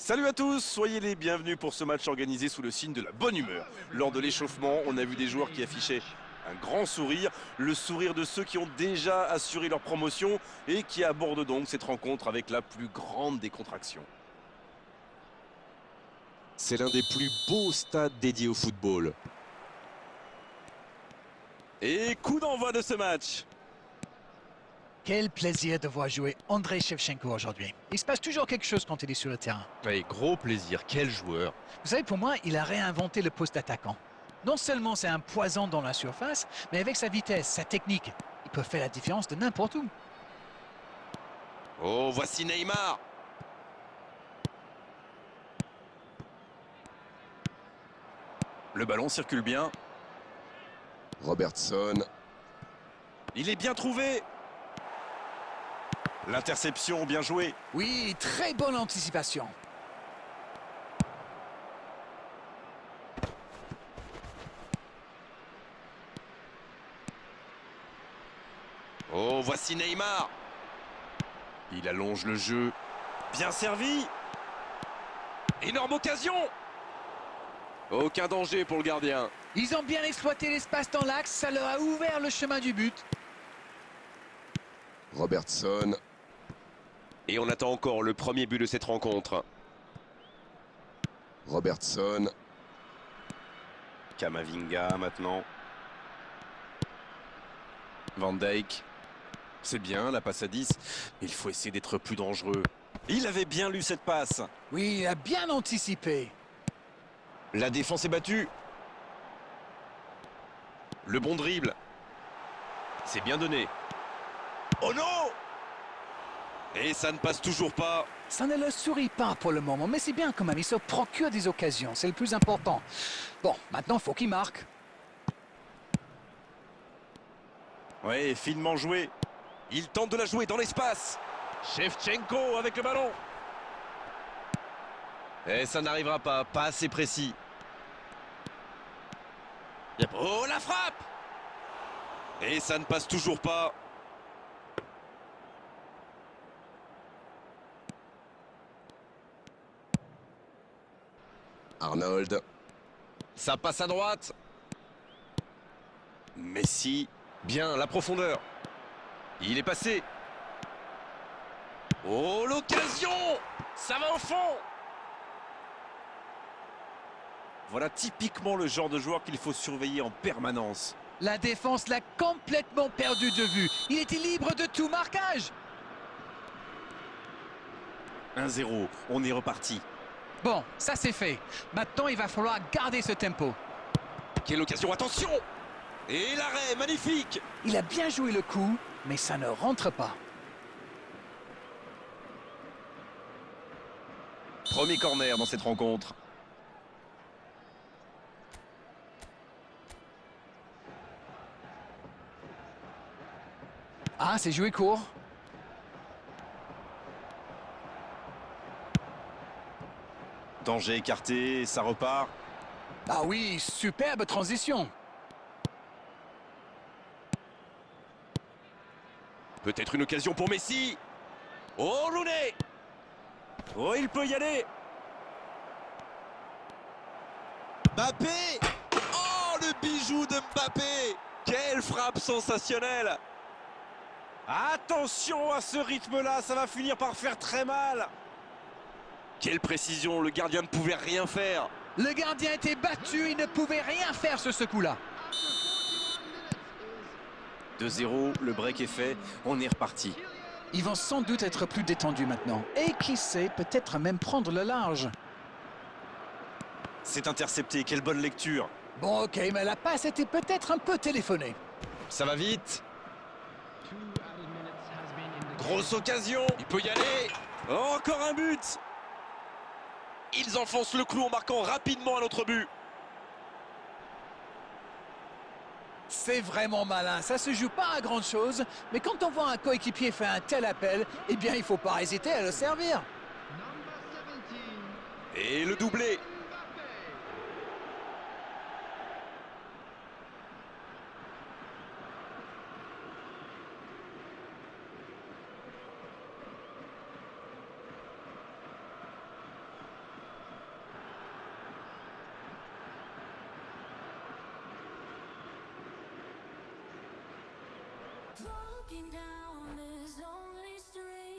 Salut à tous, soyez les bienvenus pour ce match organisé sous le signe de la bonne humeur. Lors de l'échauffement, on a vu des joueurs qui affichaient un grand sourire, le sourire de ceux qui ont déjà assuré leur promotion et qui abordent donc cette rencontre avec la plus grande décontraction. C'est l'un des plus beaux stades dédiés au football. Et coup d'envoi de ce match. Quel plaisir de voir jouer Andrei Shevchenko aujourd'hui. Il se passe toujours quelque chose quand il est sur le terrain. Oui, gros plaisir, quel joueur. Vous savez, pour moi, il a réinventé le poste d'attaquant. Non seulement c'est un poison dans la surface, mais avec sa vitesse, sa technique, il peut faire la différence de n'importe où. Oh, voici Neymar. Le ballon circule bien. Robertson. Il est bien trouvé. L'interception, bien joué. Oui, très bonne anticipation. Oh, voici Neymar. Il allonge le jeu. Bien servi. Énorme occasion. Aucun danger pour le gardien. Ils ont bien exploité l'espace dans l'axe, ça leur a ouvert le chemin du but. Robertson. Et on attend encore le premier but de cette rencontre. Robertson. Kamavinga maintenant. Van Dijk. C'est bien la passe à 10, mais il faut essayer d'être plus dangereux. Il avait bien lu cette passe. Oui, il a bien anticipé. La défense est battue. Le bon dribble. C'est bien donné. Oh non! Et ça ne passe toujours pas. Ça ne leur sourit pas pour le moment, mais c'est bien quand même. Il se procure des occasions, c'est le plus important. Bon, maintenant, il faut qu'il marque. Ouais, finement joué. Il tente de la jouer dans l'espace. Shevchenko avec le ballon. Et ça n'arrivera pas, pas assez précis. Oh, la frappe! Et ça ne passe toujours pas. Arnold. Ça passe à droite. Messi. Bien, la profondeur. Il est passé. Oh, l'occasion! Ça va au fond! Voilà typiquement le genre de joueur qu'il faut surveiller en permanence. La défense l'a complètement perdu de vue. Il était libre de tout marquage. 1-0, on est reparti. Bon, ça c'est fait. Maintenant, il va falloir garder ce tempo. Quelle occasion, attention! Et l'arrêt, magnifique! Il a bien joué le coup, mais ça ne rentre pas. Premier corner dans cette rencontre. Ah, c'est joué court. Danger écarté, ça repart. Ah oui, superbe transition. Peut-être une occasion pour Messi. Oh, Rooney! Oh, il peut y aller. Mbappé! Oh, le bijou de Mbappé! Quelle frappe sensationnelle! Attention à ce rythme-là, ça va finir par faire très mal. Quelle précision, le gardien ne pouvait rien faire. Le gardien était battu, il ne pouvait rien faire sur ce coup-là. 2-0, le break est fait, on est reparti. Ils vont sans doute être plus détendus maintenant. Et qui sait, peut-être même prendre le large. C'est intercepté, quelle bonne lecture. Bon, ok, mais la passe était peut-être un peu téléphonée. Ça va vite. Grosse occasion, il peut y aller. Oh, encore un but. Ils enfoncent le clou en marquant rapidement un autre but. C'est vraiment malin, ça se joue pas à grande chose, mais quand on voit un coéquipier faire un tel appel, eh bien il faut pas hésiter à le servir. Et le doublé. Walking down this lonely